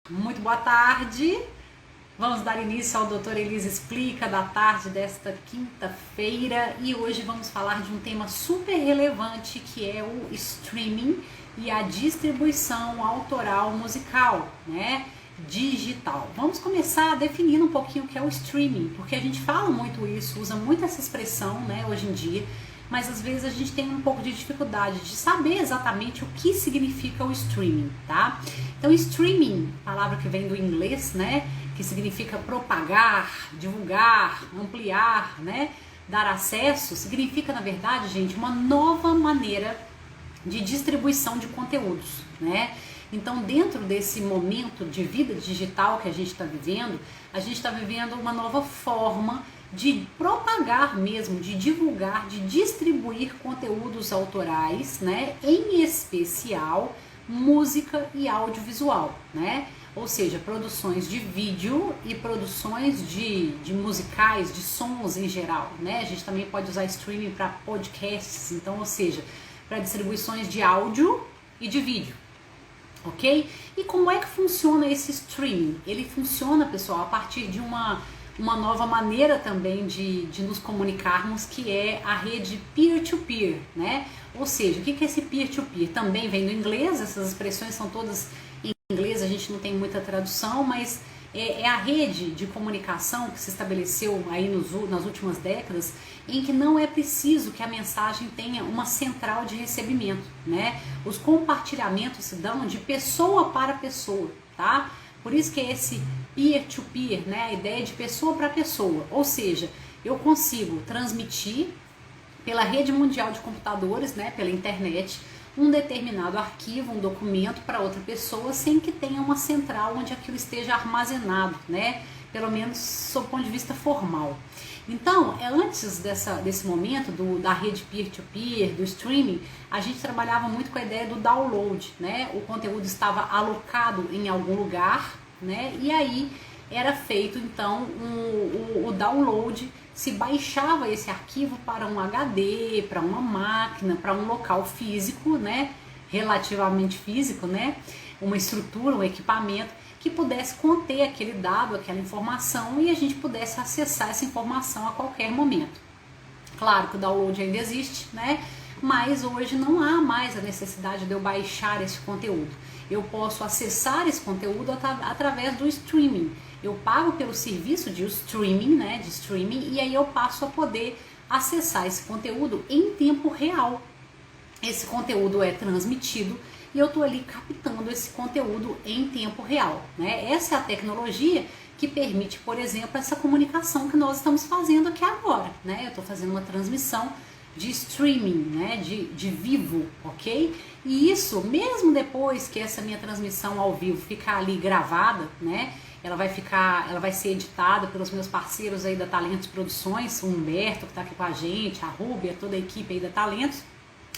Muito boa tarde. Vamos dar início ao Doutora Elisa Explica da tarde desta quinta-feira e hoje vamos falar de um tema super relevante que é o streaming e a distribuição autoral musical, né? Digital. Vamos começar definindo um pouquinho o que é o streaming, porque a gente fala muito isso, usa muito essa expressão, né, hoje em dia, mas às vezes a gente tem um pouco de dificuldade de saber exatamente o que significa o streaming, tá? Então, streaming, palavra que vem do inglês, né, que significa propagar, divulgar, ampliar, né, dar acesso, significa, na verdade, gente, uma nova maneira de distribuição de conteúdos, né? Então, dentro desse momento de vida digital que a gente está vivendo uma nova forma de propagar mesmo, de divulgar, de distribuir conteúdos autorais, né? Em especial, música e audiovisual, né? Ou seja, produções de vídeo e produções de musicais, de sons em geral, né? A gente também pode usar streaming para podcasts, então, ou seja, para distribuições de áudio e de vídeo. Ok? E como é que funciona esse streaming? Ele funciona, pessoal, a partir de uma nova maneira também de nos comunicarmos, que é a rede peer-to-peer, né? Ou seja, o que é esse peer-to-peer? Também vem do inglês, essas expressões são todas em inglês, a gente não tem muita tradução, mas é a rede de comunicação que se estabeleceu aí nas últimas décadas, em que não é preciso que a mensagem tenha uma central de recebimento, né? Os compartilhamentos se dão de pessoa para pessoa, tá? Por isso que é esse peer-to-peer, né? A ideia de pessoa para pessoa, ou seja, eu consigo transmitir pela rede mundial de computadores, né? Pela internet, um determinado arquivo, um documento para outra pessoa sem que tenha uma central onde aquilo esteja armazenado, né? Pelo menos sob o ponto de vista formal. Então, antes desse momento da rede peer-to-peer, do streaming, a gente trabalhava muito com a ideia do download, né? O conteúdo estava alocado em algum lugar, né? E aí era feito então o download, se baixava esse arquivo para um HD, para uma máquina, para um local físico, né? Relativamente físico, né? Uma estrutura, um equipamento que pudesse conter aquele dado, aquela informação, e a gente pudesse acessar essa informação a qualquer momento. Claro que o download ainda existe, né? Mas hoje não há mais a necessidade de eu baixar esse conteúdo. Eu posso acessar esse conteúdo através do streaming. Eu pago pelo serviço de streaming, né? De streaming, e aí eu passo a poder acessar esse conteúdo em tempo real. Esse conteúdo é transmitido e eu estou ali captando esse conteúdo em tempo real, né? Essa é a tecnologia que permite, por exemplo, essa comunicação que nós estamos fazendo aqui agora, né? Eu estou fazendo uma transmissão de streaming, né? De vivo, ok? E isso, mesmo depois que essa minha transmissão ao vivo ficar ali gravada, né? Ela vai ser editada pelos meus parceiros aí da Talentos Produções, o Humberto que está aqui com a gente, a Rúbia, toda a equipe aí da Talentos,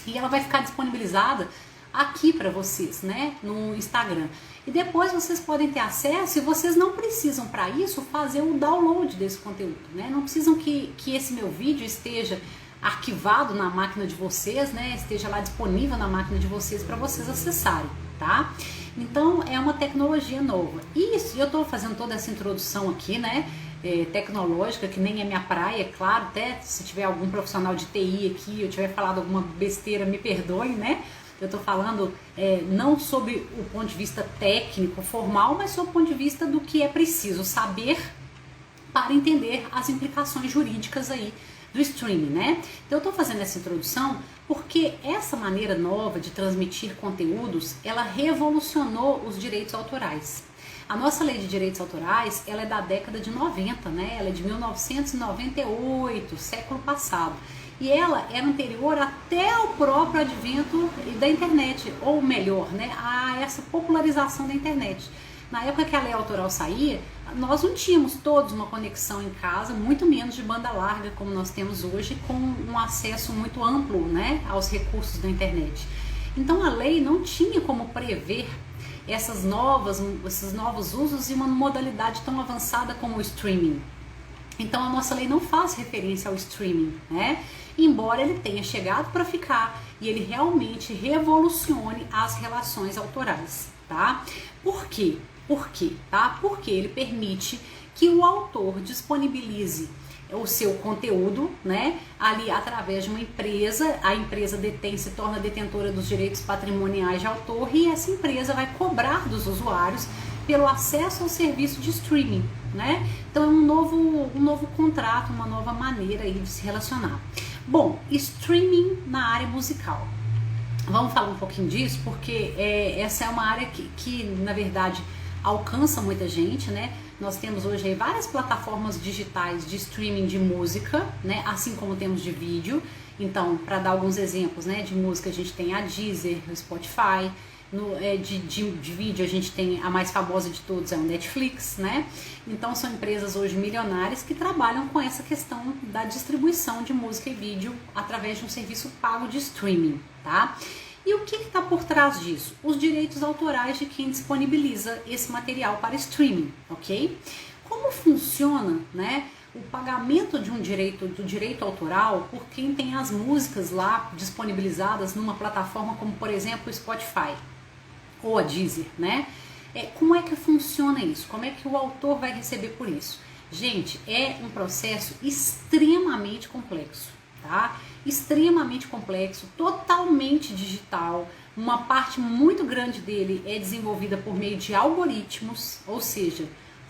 e ela vai ficar disponibilizada aqui para vocês, né, no Instagram. E depois vocês podem ter acesso e vocês não precisam para isso fazer o download desse conteúdo, né? Não precisam que esse meu vídeo esteja arquivado na máquina de vocês, né? Esteja lá disponível na máquina de vocês para vocês acessarem, tá? Então é uma tecnologia nova. Isso, eu estou fazendo toda essa introdução aqui, né? Tecnológica, que nem é minha praia, é claro, até se tiver algum profissional de TI aqui, eu tiver falado alguma besteira, me perdoe, né? Eu estou falando não sobre o ponto de vista técnico, formal, mas sobre o ponto de vista do que é preciso saber para entender as implicações jurídicas aí do streaming, né? Então eu estou fazendo essa introdução porque essa maneira nova de transmitir conteúdos, ela revolucionou os direitos autorais. A nossa lei de direitos autorais, ela é da década de 90, né? Ela é de 1998, século passado. E ela era anterior até ao próprio advento da internet, ou melhor, né, a essa popularização da internet. Na época que a lei autoral saía, nós não tínhamos todos uma conexão em casa, muito menos de banda larga como nós temos hoje, com um acesso muito amplo, né, aos recursos da internet. Então a lei não tinha como prever esses novos usos e uma modalidade tão avançada como o streaming. Então a nossa lei não faz referência ao streaming, né? Embora ele tenha chegado para ficar e ele realmente revolucione as relações autorais, tá? Por quê? Por quê? Tá? Porque ele permite que o autor disponibilize o seu conteúdo, né, ali através de uma empresa. A empresa se torna detentora dos direitos patrimoniais de autor e essa empresa vai cobrar dos usuários pelo acesso ao serviço de streaming, né? Então é um novo contrato, uma nova maneira aí de se relacionar. Bom, streaming na área musical. Vamos falar um pouquinho disso, porque essa é uma área que na verdade alcança muita gente, né? Nós temos hoje aí várias plataformas digitais de streaming de música, né? Assim como temos de vídeo. Então, para dar alguns exemplos, né, de música, a gente tem a Deezer, o Spotify. De vídeo a gente tem a mais famosa de todos, é o Netflix, né? Então são empresas hoje milionárias que trabalham com essa questão da distribuição de música e vídeo através de um serviço pago de streaming, tá? E o que está por trás disso? Os direitos autorais de quem disponibiliza esse material para streaming, ok? Como funciona, né, o pagamento de do direito autoral por quem tem as músicas lá disponibilizadas numa plataforma como, por exemplo, o Spotify ou a Deezer, né? Como é que funciona isso? Como é que o autor vai receber por isso? Gente, é um processo extremamente complexo, tá? Extremamente complexo, totalmente digital. Uma parte muito grande dele é desenvolvida por meio de algoritmos, ou seja,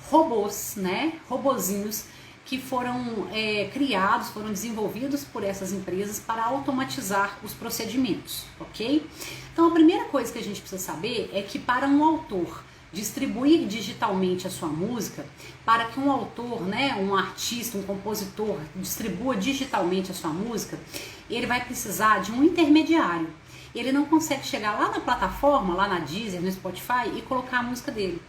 robôs, né? Robozinhos que foram criados, foram desenvolvidos por essas empresas para automatizar os procedimentos, ok? Então a primeira coisa que a gente precisa saber é que para um autor distribuir digitalmente a sua música, para que um autor, né, um artista, um compositor distribua digitalmente a sua música, ele vai precisar de um intermediário. Ele não consegue chegar lá na plataforma, lá na Deezer, no Spotify e colocar a música dele.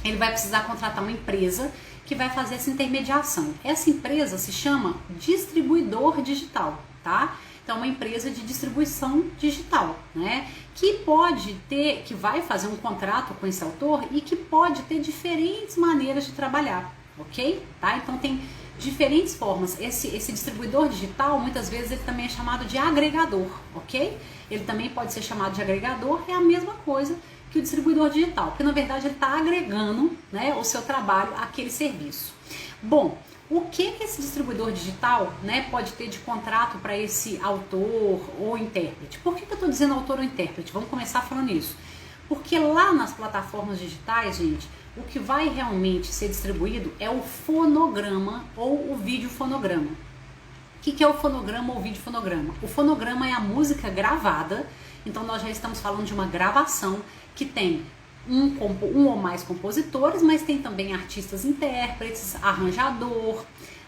Ele vai precisar contratar uma empresa que vai fazer essa intermediação. Essa empresa se chama distribuidor digital, tá? Então, uma empresa de distribuição digital, né? Que vai fazer um contrato com esse autor e que pode ter diferentes maneiras de trabalhar, ok? Tá? Então, tem diferentes formas. Esse distribuidor digital, muitas vezes, ele também é chamado de agregador, ok? Ele também pode ser chamado de agregador, é a mesma coisa que o distribuidor digital, porque na verdade ele está agregando, né, o seu trabalho àquele serviço. Bom, o que esse distribuidor digital, né, pode ter de contrato para esse autor ou intérprete? Por que eu estou dizendo autor ou intérprete? Vamos começar falando isso. Porque lá nas plataformas digitais, gente, o que vai realmente ser distribuído é o fonograma ou o videofonograma. O que é o fonograma ou o videofonograma? O fonograma é a música gravada, então nós já estamos falando de uma gravação que tem um ou mais compositores, mas tem também artistas intérpretes, arranjador,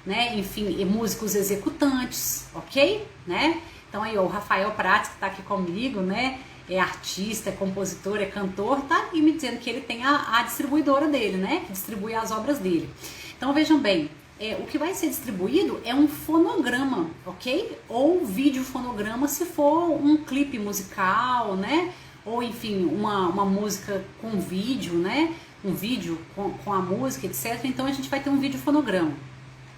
né, enfim, músicos executantes, ok? Né? Então aí ó, o Rafael Prates, que está aqui comigo, né, é artista, é compositor, é cantor, tá aqui me dizendo que ele tem a distribuidora dele, né, que distribui as obras dele. Então vejam bem, o que vai ser distribuído é um fonograma, ok? Ou videofonograma se for um clipe musical, né? Ou enfim, uma música com vídeo, né? Um vídeo com a música, etc. Então a gente vai ter um videofonograma.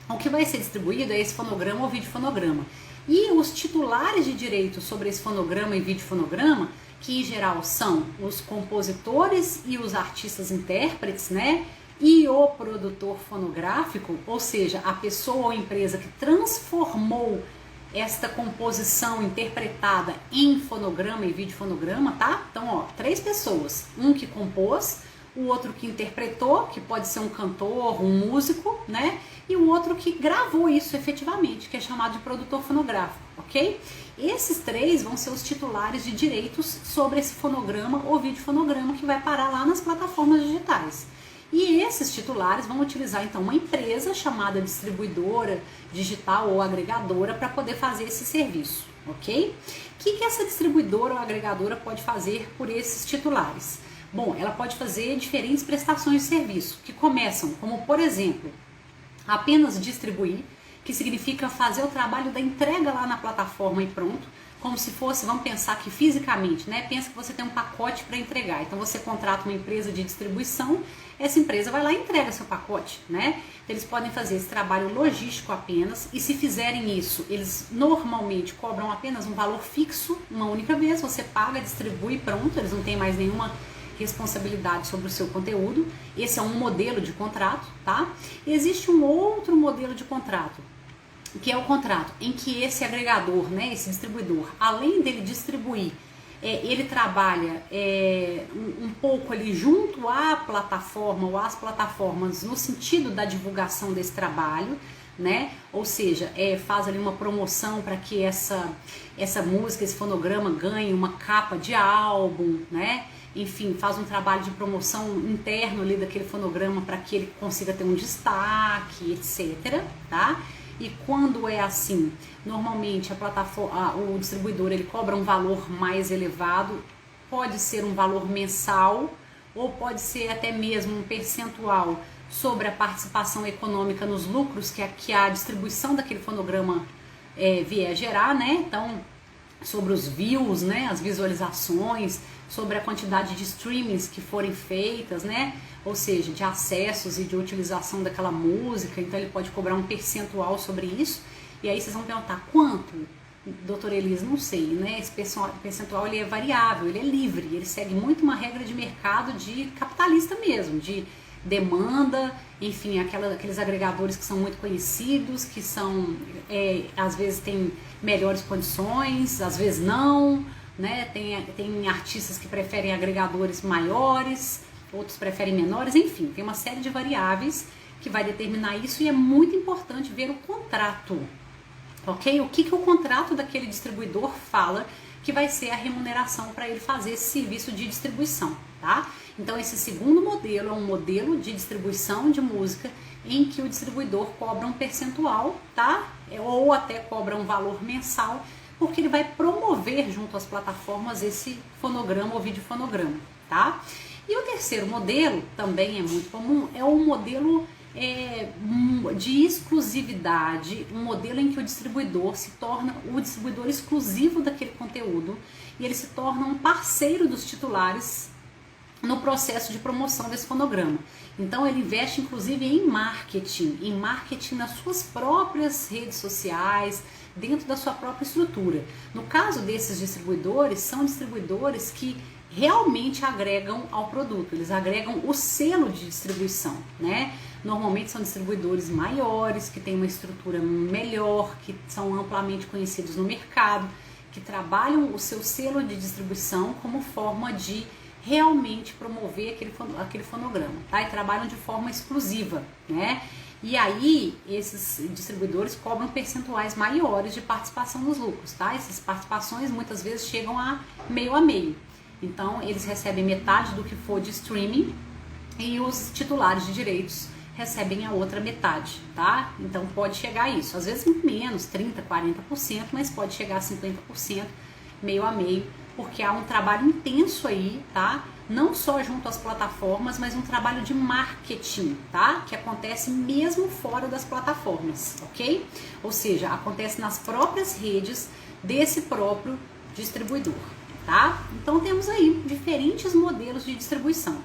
O que vai ser distribuído é esse fonograma ou videofonograma. E os titulares de direito sobre esse fonograma e videofonograma, que em geral são os compositores e os artistas intérpretes, né? E o produtor fonográfico, ou seja, a pessoa ou empresa que transformou esta composição interpretada em fonograma e videofonograma, tá? Então, ó, 3 pessoas, um que compôs, o outro que interpretou, que pode ser um cantor, um músico, né? E o outro que gravou isso efetivamente, que é chamado de produtor fonográfico, ok? Esses 3 vão ser os titulares de direitos sobre esse fonograma ou videofonograma que vai parar lá nas plataformas digitais. E esses titulares vão utilizar então uma empresa chamada distribuidora digital ou agregadora para poder fazer esse serviço, ok? O que essa distribuidora ou agregadora pode fazer por esses titulares? Bom, ela pode fazer diferentes prestações de serviço, que começam como, por exemplo, apenas distribuir, que significa fazer o trabalho da entrega lá na plataforma e pronto. como se fosse, vamos pensar aqui fisicamente, né? Pensa que você tem um pacote para entregar. Então você contrata uma empresa de distribuição, essa empresa vai lá e entrega seu pacote, né? Eles podem fazer esse trabalho logístico apenas, e se fizerem isso, eles normalmente cobram apenas um valor fixo, uma única vez, você paga, distribui e pronto, eles não têm mais nenhuma responsabilidade sobre o seu conteúdo. Esse é um modelo de contrato, tá? Existe um outro modelo de contrato, que é o contrato em que esse agregador, né, esse distribuidor, além dele distribuir, ele trabalha um pouco ali junto à plataforma ou às plataformas no sentido da divulgação desse trabalho, né? Ou seja, faz ali uma promoção para que essa música, esse fonograma ganhe uma capa de álbum, né? Enfim, faz um trabalho de promoção interno ali daquele fonograma para que ele consiga ter um destaque, etc, tá? E quando é assim, normalmente a plataforma, o distribuidor, ele cobra um valor mais elevado, pode ser um valor mensal ou pode ser até mesmo um percentual sobre a participação econômica nos lucros que a distribuição daquele fonograma vier a gerar, né? Então, sobre os views, né, as visualizações, sobre a quantidade de streamings que forem feitas, né, ou seja, de acessos e de utilização daquela música. Então ele pode cobrar um percentual sobre isso. E aí vocês vão perguntar, quanto? Doutora Elisa, não sei, né, esse percentual ele é variável, ele é livre, ele segue muito uma regra de mercado de capitalista mesmo, de demanda, enfim, aqueles agregadores que são muito conhecidos, que são, às vezes tem melhores condições, às vezes não, né? Tem artistas que preferem agregadores maiores, outros preferem menores, enfim, tem uma série de variáveis que vai determinar isso, e é muito importante ver o contrato, ok? O que o contrato daquele distribuidor fala que vai ser a remuneração para ele fazer esse serviço de distribuição, tá? Então esse segundo modelo é um modelo de distribuição de música em que o distribuidor cobra um percentual, tá? Ou até cobra um valor mensal, porque ele vai promover junto às plataformas esse fonograma ou videofonograma, tá? E o terceiro modelo, também é muito comum, é um modelo de exclusividade, um modelo em que o distribuidor se torna o distribuidor exclusivo daquele conteúdo e ele se torna um parceiro dos titulares no processo de promoção desse fonograma. Então ele investe inclusive em marketing nas suas próprias redes sociais, dentro da sua própria estrutura. No caso desses distribuidores, são distribuidores que realmente agregam ao produto, eles agregam o selo de distribuição, né? Normalmente são distribuidores maiores, que têm uma estrutura melhor, que são amplamente conhecidos no mercado, que trabalham o seu selo de distribuição como forma de realmente promover aquele fonograma, tá? E trabalham de forma exclusiva, né? E aí, esses distribuidores cobram percentuais maiores de participação nos lucros, tá? Essas participações muitas vezes chegam a meio. Então, eles recebem metade do que for de streaming e os titulares de direitos recebem a outra metade, tá? Então, pode chegar a isso. Às vezes, menos, 30%, 40%, mas pode chegar a 50%, meio a meio, porque há um trabalho intenso aí, tá? Não só junto às plataformas, mas um trabalho de marketing, tá? Que acontece mesmo fora das plataformas, ok? Ou seja, acontece nas próprias redes desse próprio distribuidor, tá? Então temos aí diferentes modelos de distribuição.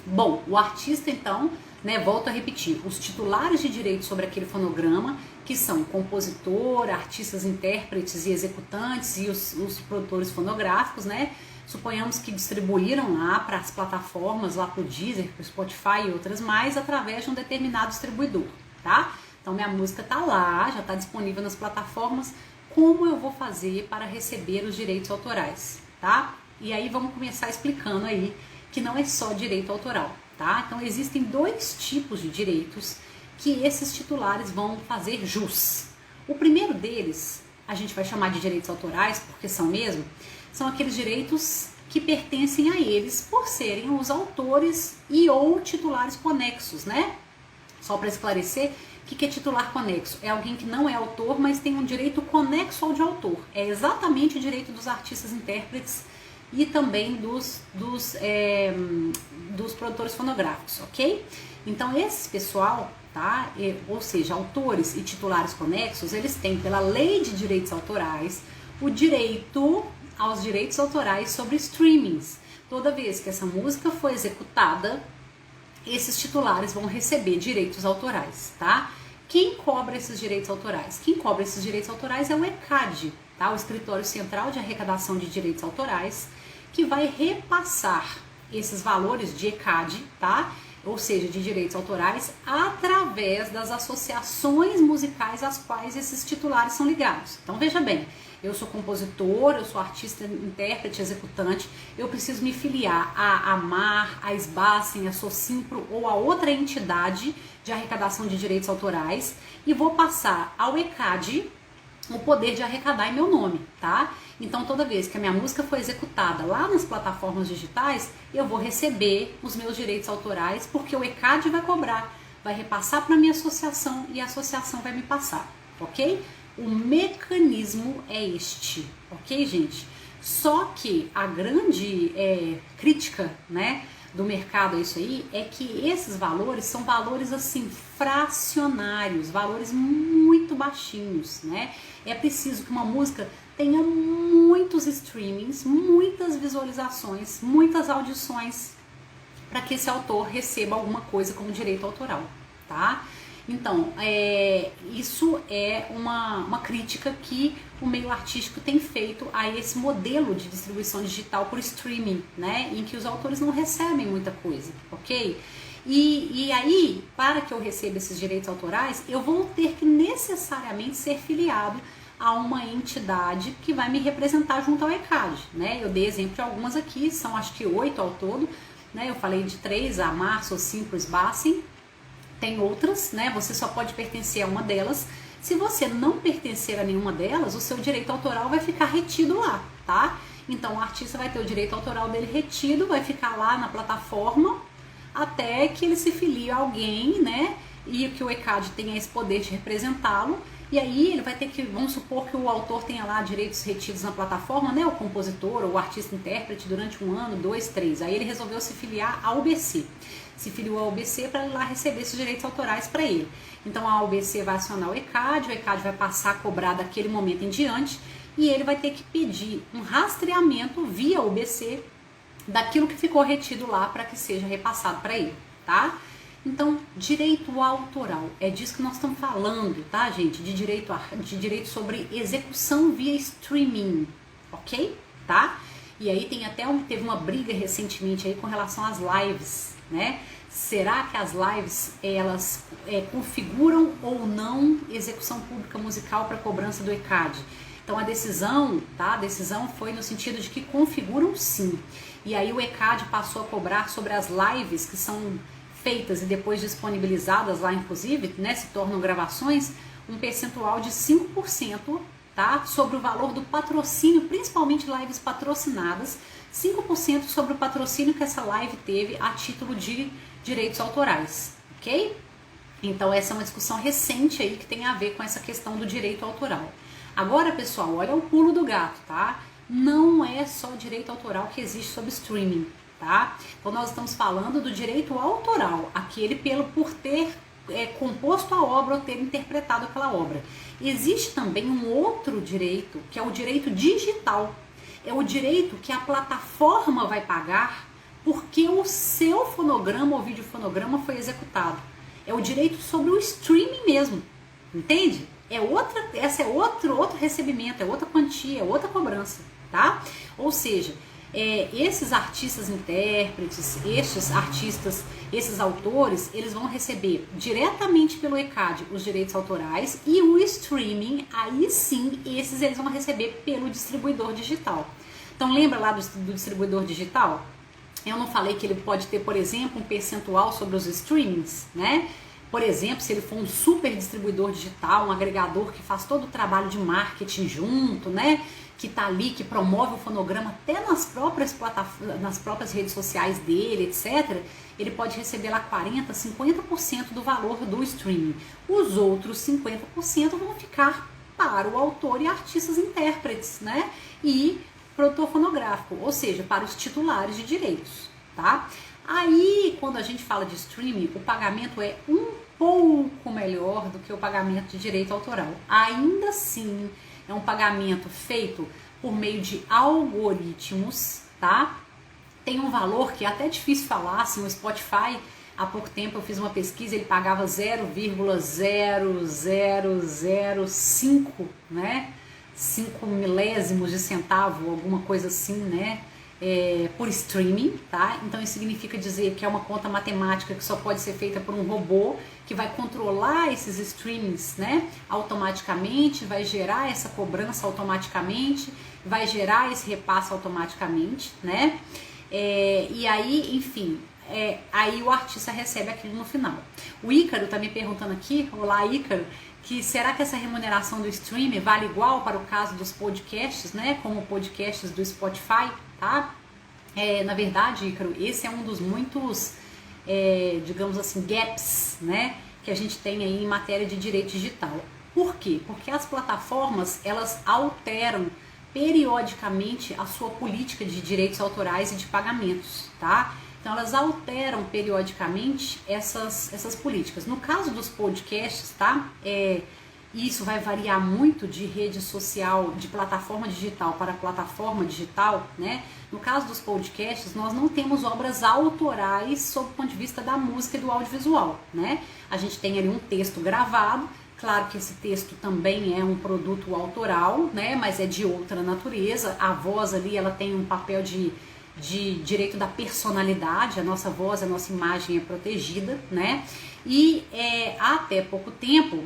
Bom, o artista então, né, volto a repetir, os titulares de direitos sobre aquele fonograma, que são compositor, artistas, intérpretes e executantes e os produtores fonográficos, né? Suponhamos que distribuíram lá para as plataformas, lá para o Deezer, para o Spotify e outras mais, através de um determinado distribuidor, tá? Então minha música tá lá, já está disponível nas plataformas. Como eu vou fazer para receber os direitos autorais, tá? E aí vamos começar explicando aí que não é só direito autoral, tá? Então existem dois tipos de direitos que esses titulares vão fazer jus. O primeiro deles, a gente vai chamar de direitos autorais, porque são mesmo, são aqueles direitos que pertencem a eles por serem os autores e ou titulares conexos, né? Só para esclarecer, o que é titular conexo? É alguém que não é autor, mas tem um direito conexo ao de autor. É exatamente o direito dos artistas, intérpretes e também dos produtores fonográficos, ok? Então esse pessoal, tá? Ou seja, autores e titulares conexos, eles têm pela lei de direitos autorais o direito aos direitos autorais sobre streamings. Toda vez que essa música for executada, esses titulares vão receber direitos autorais, tá? Quem cobra esses direitos autorais? Quem cobra esses direitos autorais é o ECAD, tá? O Escritório Central de Arrecadação de Direitos Autorais, que vai repassar esses valores de ECAD, tá? Ou seja, de direitos autorais, através das associações musicais às quais esses titulares são ligados. Então veja bem, eu sou compositor, eu sou artista, intérprete, executante, eu preciso me filiar a AMAR, a SBACEN, a SOCIMPRO ou a outra entidade de arrecadação de direitos autorais e vou passar ao ECAD o poder de arrecadar em meu nome, tá? Então toda vez que a minha música for executada lá nas plataformas digitais, eu vou receber os meus direitos autorais porque o ECAD vai cobrar, vai repassar para a minha associação e a associação vai me passar, ok? O mecanismo é este, ok, gente? Só que a grande crítica, né, do mercado a isso aí é que esses valores são valores assim fracionários, valores muito baixinhos, né? É preciso que uma música tenha muitos streamings, muitas visualizações, muitas audições para que esse autor receba alguma coisa como direito autoral, tá? Então, isso é uma crítica que o meio artístico tem feito a esse modelo de distribuição digital por streaming, né? Em que os autores não recebem muita coisa, ok? E aí, para que eu receba esses direitos autorais, eu vou ter que necessariamente ser filiado a uma entidade que vai me representar junto ao ECAD, né? Eu dei exemplo de algumas aqui, são acho que 8 ao todo, né? Eu falei de 3, a AMAR, SOCIMPRO, SBACEN. Tem outras, né? Você só pode pertencer a uma delas. Se você não pertencer a nenhuma delas, o seu direito autoral vai ficar retido lá, tá? Então o artista vai ter o direito autoral dele retido, vai ficar lá na plataforma até que ele se filie a alguém, né? E que o ECAD tenha esse poder de representá-lo. E aí ele vai ter que, vamos supor que o autor tenha lá direitos retidos na plataforma, né? O compositor ou o artista intérprete durante 1 ano, 2, 3. Aí ele resolveu se filiar à UBC. Se filiou ao UBC para ir lá receber esses direitos autorais para ele. Então a UBC vai acionar o ECAD vai passar a cobrar daquele momento em diante e ele vai ter que pedir um rastreamento via UBC daquilo que ficou retido lá para que seja repassado para ele, tá? Então, direito autoral, é disso que nós estamos falando, tá, gente? De direito sobre execução via streaming, ok? Tá? E aí teve uma briga recentemente aí com relação às lives, né? Será que as lives, elas configuram ou não execução pública musical para cobrança do ECAD? Então a decisão, tá? A decisão foi no sentido de que configuram sim. E aí o ECAD passou a cobrar sobre as lives que são feitas e depois disponibilizadas lá, inclusive, né, se tornam gravações, um percentual de 5%, tá? Sobre o valor do patrocínio, principalmente lives patrocinadas, 5% sobre o patrocínio que essa live teve a título de direitos autorais, ok? Então essa é uma discussão recente aí que tem a ver com essa questão do direito autoral. Agora, pessoal, olha o pulo do gato, tá? Não é só o direito autoral que existe sobre streaming, tá? Então nós estamos falando do direito autoral, aquele por ter composto a obra ou ter interpretado aquela obra. Existe também um outro direito, que é o direito digital. É o direito que a plataforma vai pagar porque o seu fonograma ou videofonograma foi executado. É o direito sobre o streaming mesmo, entende? Essa é outro recebimento, é outra quantia, é outra cobrança, tá? Ou seja, esses artistas intérpretes, esses autores, eles vão receber diretamente pelo ECAD os direitos autorais e o streaming, aí sim, eles vão receber pelo distribuidor digital. Então lembra lá do distribuidor digital? Eu não falei que ele pode ter, por exemplo, um percentual sobre os streamings, né? Por exemplo, se ele for um super distribuidor digital, um agregador que faz todo o trabalho de marketing junto, né? Que tá ali, que promove o fonograma até nas próprias redes sociais dele, etc. Ele pode receber lá 40%, 50% do valor do streaming. Os outros 50% vão ficar para o autor e artistas intérpretes, né? E produtor fonográfico, ou seja, para os titulares de direitos, tá? Aí, quando a gente fala de streaming, o pagamento é um pouco melhor do que o pagamento de direito autoral. Ainda assim, é um pagamento feito por meio de algoritmos, tá? Tem um valor que é até difícil falar, assim, o Spotify, há pouco tempo eu fiz uma pesquisa, ele pagava 0,0005, né? 5 milésimos de centavo, alguma coisa assim, né? Por streaming, tá? Então isso significa dizer que é uma conta matemática que só pode ser feita por um robô que vai controlar esses streamings, né? Automaticamente, vai gerar essa cobrança automaticamente, vai gerar esse repasse automaticamente, né? E aí, enfim, aí o artista recebe aquilo no final. O Ícaro tá me perguntando aqui, olá Ícaro, que será que essa remuneração do streaming vale igual para o caso dos podcasts, né? Como podcasts do Spotify, tá? Na verdade, Ícaro, esse é um dos muitos, digamos assim, gaps, né? Que a gente tem aí em matéria de direito digital. Por quê? Porque as plataformas, elas alteram periodicamente a sua política de direitos autorais e de pagamentos, tá? Então elas alteram periodicamente essas políticas. No caso dos podcasts, tá? Isso vai variar muito de rede social, de plataforma digital para plataforma digital, né? No caso dos podcasts, nós não temos obras autorais sob o ponto de vista da música e do audiovisual, né? A gente tem ali um texto gravado. Claro que esse texto também é um produto autoral, né? Mas é de outra natureza. A voz ali, ela tem um papel de direito da personalidade. A nossa voz, a nossa imagem é protegida, né? E até pouco tempo,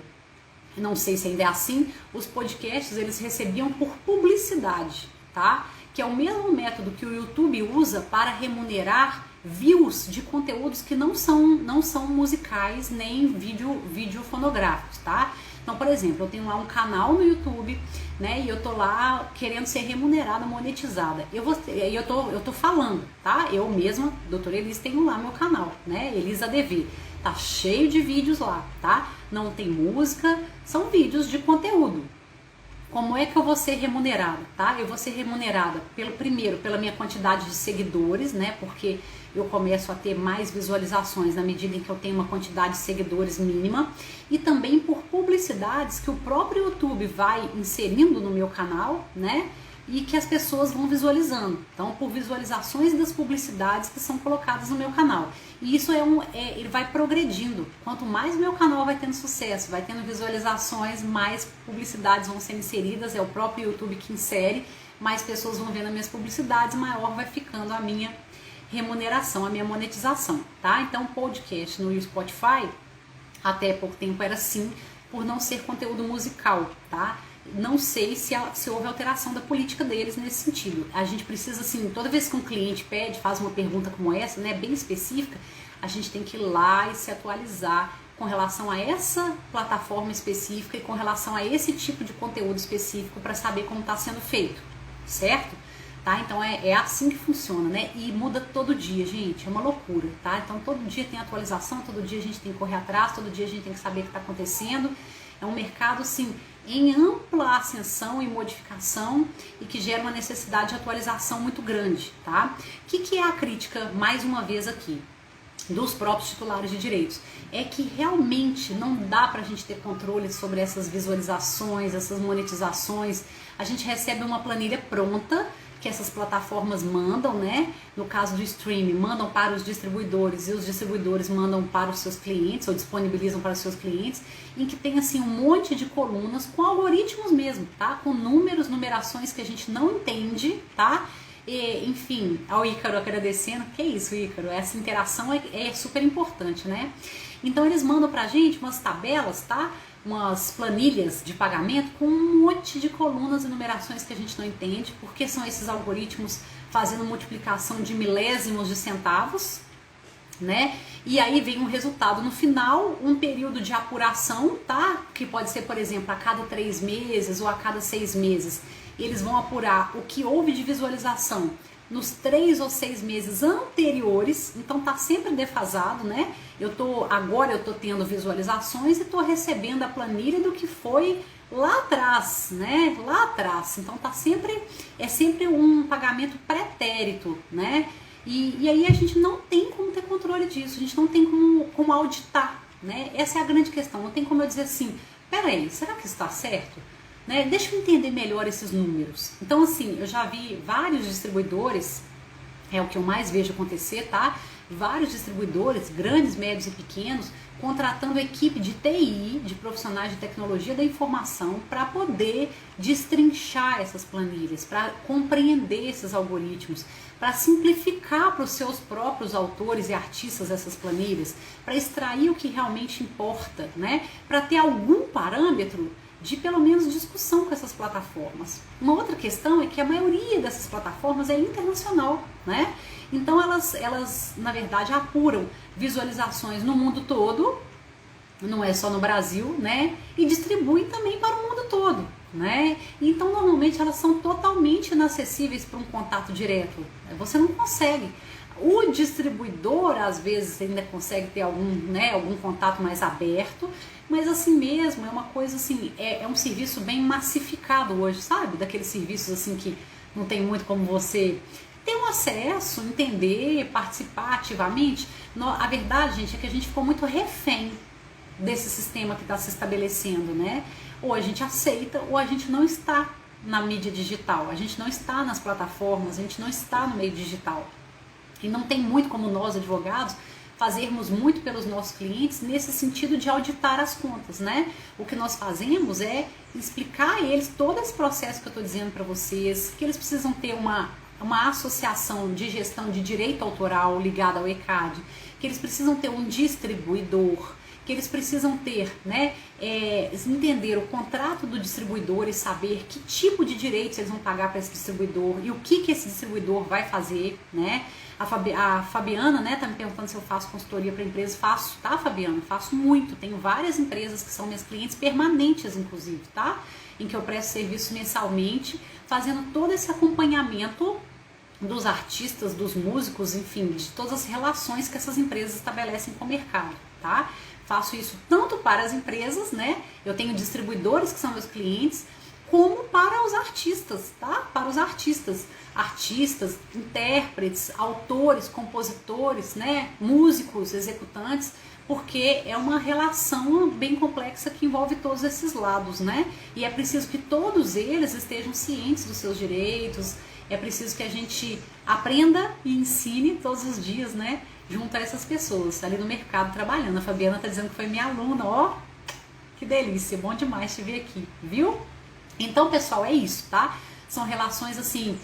não sei se ainda é assim, os podcasts eles recebiam por publicidade, tá? Que é o mesmo método que o YouTube usa para remunerar views de conteúdos que não são musicais nem vídeo fonográficos, tá? Então, por exemplo, eu tenho lá um canal no YouTube, né? E eu tô lá querendo ser remunerada, monetizada. Eu tô falando, tá? Eu mesma, doutora Elis, tenho lá meu canal, né? Elisa DV. Tá cheio de vídeos lá, tá? Não tem música, são vídeos de conteúdo. Como é que eu vou ser remunerada, tá? Eu vou ser remunerada primeiro pela minha quantidade de seguidores, né? Porque eu começo a ter mais visualizações na medida em que eu tenho uma quantidade de seguidores mínima, e também por publicidades que o próprio YouTube vai inserindo no meu canal, né? E que as pessoas vão visualizando. Então, por visualizações das publicidades que são colocadas no meu canal. E isso ele vai progredindo. Quanto mais o meu canal vai tendo sucesso, vai tendo visualizações, mais publicidades vão sendo inseridas, é o próprio YouTube que insere, mais pessoas vão vendo as minhas publicidades, maior vai ficando a minha remuneração, a minha monetização, tá? Então, podcast no Spotify, até pouco tempo era assim, por não ser conteúdo musical, tá? Não sei se houve alteração da política deles nesse sentido. A gente precisa, assim, toda vez que um cliente pede, faz uma pergunta como essa, né, bem específica, a gente tem que ir lá e se atualizar com relação a essa plataforma específica e com relação a esse tipo de conteúdo específico para saber como está sendo feito, certo? Tá? Então é assim que funciona, né? E muda todo dia, gente, é uma loucura, tá? Então todo dia tem atualização, todo dia a gente tem que correr atrás, todo dia a gente tem que saber o que está acontecendo. É um mercado, assim, em ampla ascensão e modificação e que gera uma necessidade de atualização muito grande, tá? O que é a crítica, mais uma vez aqui, dos próprios titulares de direitos? É que realmente não dá pra gente ter controle sobre essas visualizações, essas monetizações. A gente recebe uma planilha pronta que essas plataformas mandam, né? No caso do streaming, mandam para os distribuidores e os distribuidores mandam para os seus clientes ou disponibilizam para os seus clientes, em que tem assim um monte de colunas com algoritmos mesmo, tá? Com números, numerações que a gente não entende, tá? E, enfim, ao Ícaro agradecendo. Que isso, Ícaro? Essa interação é super importante, né? Então eles mandam pra gente umas tabelas, tá? Umas planilhas de pagamento com um monte de colunas e numerações que a gente não entende, porque são esses algoritmos fazendo multiplicação de milésimos de centavos, né? E aí vem um resultado no final, um período de apuração, tá? Que pode ser, por exemplo, a cada 3 meses ou a cada 6 meses. Eles vão apurar o que houve de visualização nos 3 ou 6 meses anteriores, então tá sempre defasado, né? Agora eu tô tendo visualizações e tô recebendo a planilha do que foi lá atrás, né? Lá atrás. Então é sempre um pagamento pretérito, né? E aí a gente não tem como ter controle disso, a gente não tem como auditar, né? Essa é a grande questão, não tem como eu dizer assim, peraí, será que isso tá certo? né? Deixa eu entender melhor esses números. Então, assim, eu já vi vários distribuidores, é o que eu mais vejo acontecer, tá? Vários distribuidores, grandes, médios e pequenos, contratando equipe de TI, de profissionais de tecnologia da informação, para poder destrinchar essas planilhas, para compreender esses algoritmos, para simplificar para os seus próprios autores e artistas essas planilhas, para extrair o que realmente importa, né? Para ter algum parâmetro de pelo menos discussão com essas plataformas. Uma outra questão é que a maioria dessas plataformas é internacional, né? Então elas na verdade apuram visualizações no mundo todo, não é só no Brasil, né? E distribuem também para o mundo todo, né? Então normalmente elas são totalmente inacessíveis para um contato direto. Você não consegue. O distribuidor às vezes ainda consegue ter algum contato mais aberto, mas assim mesmo é uma coisa assim, é um serviço bem massificado hoje, sabe? Daqueles serviços assim que não tem muito como você ter um acesso, entender, participar ativamente. A verdade, gente, é que a gente ficou muito refém desse sistema que está se estabelecendo, né? Ou a gente aceita ou a gente não está na mídia digital, a gente não está nas plataformas, a gente não está no meio digital. E não tem muito como nós, advogados, fazermos muito pelos nossos clientes nesse sentido de auditar as contas, né? O que nós fazemos é explicar a eles todo esse processo que eu estou dizendo para vocês, que eles precisam ter uma associação de gestão de direito autoral ligada ao ECAD, que eles precisam ter um distribuidor, que eles precisam ter, né, entender o contrato do distribuidor e saber que tipo de direitos eles vão pagar para esse distribuidor e o que esse distribuidor vai fazer, né? A Fabiana, né, tá me perguntando se eu faço consultoria para empresas. Faço, tá, Fabiana? Faço muito. Tenho várias empresas que são minhas clientes permanentes, inclusive, tá? Em que eu presto serviço mensalmente, fazendo todo esse acompanhamento dos artistas, dos músicos, enfim, de todas as relações que essas empresas estabelecem com o mercado, tá? Faço isso tanto para as empresas, né? Eu tenho distribuidores que são meus clientes, como para os artistas, tá? Para os artistas, intérpretes, autores, compositores, né? Músicos, executantes, porque é uma relação bem complexa que envolve todos esses lados, né? E é preciso que todos eles estejam cientes dos seus direitos, é preciso que a gente aprenda e ensine todos os dias, né? Junto a essas pessoas ali no mercado trabalhando. A Fabiana tá dizendo que foi minha aluna, ó, que delícia, bom demais te ver aqui, viu? Então, pessoal, é isso, tá? São relações, assim,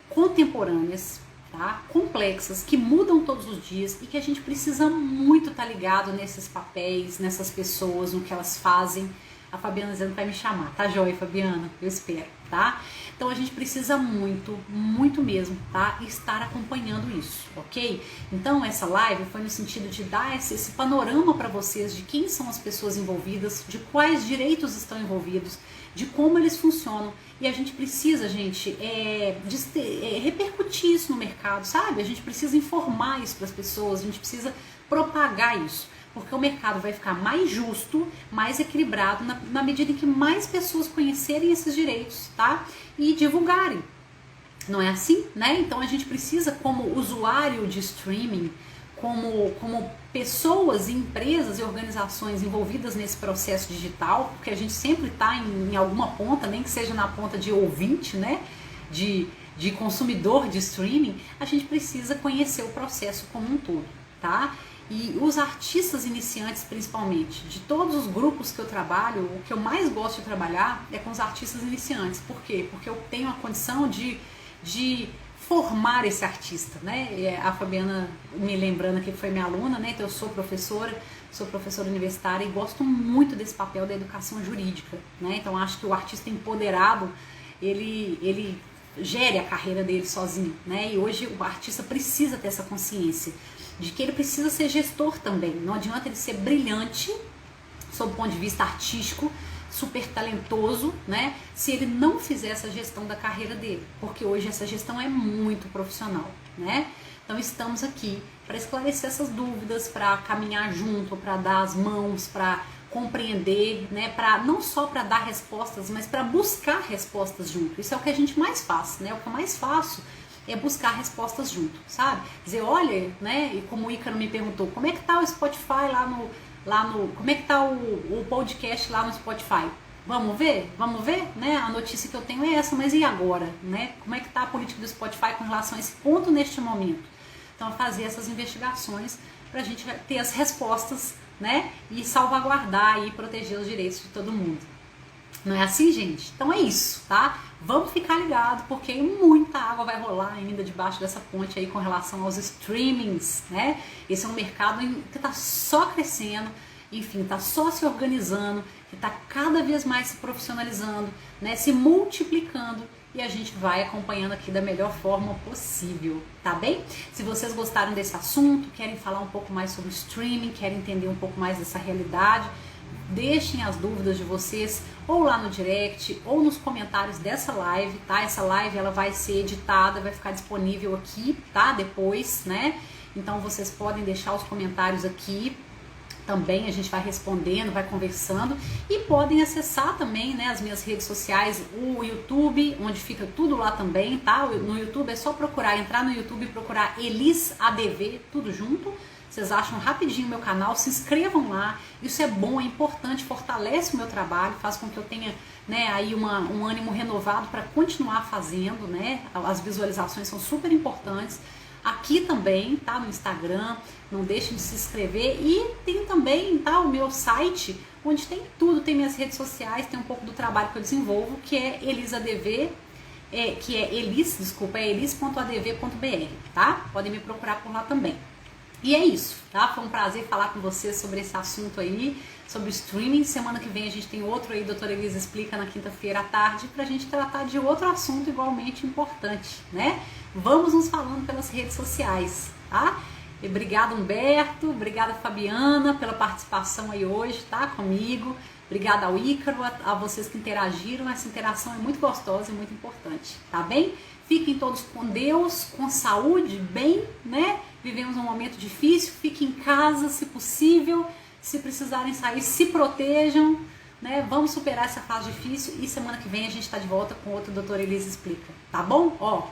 contemporâneas, tá? Complexas, que mudam todos os dias e que a gente precisa muito estar ligado nesses papéis, nessas pessoas, no que elas fazem. A Fabiana dizendo que vai me chamar, tá joia, Fabiana? Eu espero, tá? Então a gente precisa muito, muito mesmo, tá? Estar acompanhando isso, ok? Então essa live foi no sentido de dar esse panorama para vocês de quem são as pessoas envolvidas, de quais direitos estão envolvidos, de como eles funcionam. E a gente precisa, gente, repercutir isso no mercado, sabe? A gente precisa informar isso para as pessoas, a gente precisa propagar isso. Porque o mercado vai ficar mais justo, mais equilibrado, na medida em que mais pessoas conhecerem esses direitos, tá? E divulgarem. Não é assim, né? Então a gente precisa, como usuário de streaming, como pessoas, empresas e organizações envolvidas nesse processo digital, porque a gente sempre está em alguma ponta, nem que seja na ponta de ouvinte, né? De consumidor de streaming, a gente precisa conhecer o processo como um todo, tá? E os artistas iniciantes, principalmente, de todos os grupos que eu trabalho, o que eu mais gosto de trabalhar é com os artistas iniciantes. Por quê? Porque eu tenho a condição de formar esse artista, né? E a Fabiana me lembrando que foi minha aluna, né? Então eu sou professora universitária e gosto muito desse papel da educação jurídica, né? Então acho que o artista empoderado, ele gere a carreira dele sozinho, né? E hoje o artista precisa ter essa consciência de que ele precisa ser gestor também. Não adianta ele ser brilhante, sob o ponto de vista artístico, super talentoso, né? Se ele não fizer essa gestão da carreira dele, porque hoje essa gestão é muito profissional, né? Então estamos aqui para esclarecer essas dúvidas, para caminhar junto, para dar as mãos, para compreender, né? Para não só para dar respostas, mas para buscar respostas junto. Isso é o que a gente mais faz, né? O que eu mais faço é buscar respostas junto, sabe? Dizer, olha, né? E como o Ícaro me perguntou, como é que tá o Spotify como é que tá o podcast lá no Spotify? Vamos ver? Vamos ver? Né? A notícia que eu tenho é essa, mas e agora? Né? Como é que está a política do Spotify com relação a esse ponto neste momento? Então, fazer essas investigações para a gente ter as respostas, né? E salvaguardar e proteger os direitos de todo mundo. Não é assim, gente? Então é isso, tá? Vamos ficar ligado, porque muita água vai rolar ainda debaixo dessa ponte aí com relação aos streamings, né? Esse é um mercado que está só crescendo, enfim, está só se organizando, que está cada vez mais se profissionalizando, né? Se multiplicando, e a gente vai acompanhando aqui da melhor forma possível, tá bem? Se vocês gostaram desse assunto, querem falar um pouco mais sobre streaming, querem entender um pouco mais dessa realidade, deixem as dúvidas de vocês ou lá no direct ou nos comentários dessa live, tá? Essa live ela vai ser editada, vai ficar disponível aqui, tá? Depois, né? Então vocês podem deixar os comentários aqui também, a gente vai respondendo, vai conversando, e podem acessar também, né, as minhas redes sociais, o YouTube, onde fica tudo lá também, tá? No YouTube é só procurar, entrar no YouTube e procurar Elis ADV, tudo junto. Vocês acham rapidinho o meu canal, se inscrevam lá, isso é bom, é importante, fortalece o meu trabalho, faz com que eu tenha, né, aí um ânimo renovado para continuar fazendo, né? As visualizações são super importantes. Aqui também, tá? No Instagram, não deixem de se inscrever. E tem também, tá? O meu site, onde tem tudo, tem minhas redes sociais, tem um pouco do trabalho que eu desenvolvo, que é elisadv, que é elis.adv.br, tá? Podem me procurar por lá também. E é isso, tá? Foi um prazer falar com vocês sobre esse assunto aí, sobre streaming. Semana que vem a gente tem outro aí, doutora Elisa Explica, na quinta-feira à tarde, pra gente tratar de outro assunto igualmente importante, né? Vamos nos falando pelas redes sociais, tá? E obrigada, Humberto, obrigada, Fabiana, pela participação aí hoje, tá? Comigo. Obrigada ao Ícaro, a vocês que interagiram. Essa interação é muito gostosa e muito importante, tá bem? Fiquem todos com Deus, com saúde, bem, né? Vivemos um momento difícil, fiquem em casa, se possível. Se precisarem sair, se protejam, né? Vamos superar essa fase difícil e semana que vem a gente tá de volta com outro Doutora Elisa Explica, tá bom? Ó,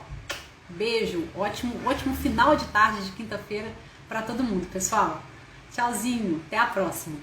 beijo, ótimo final de tarde de quinta-feira para todo mundo, pessoal. Tchauzinho, até a próxima.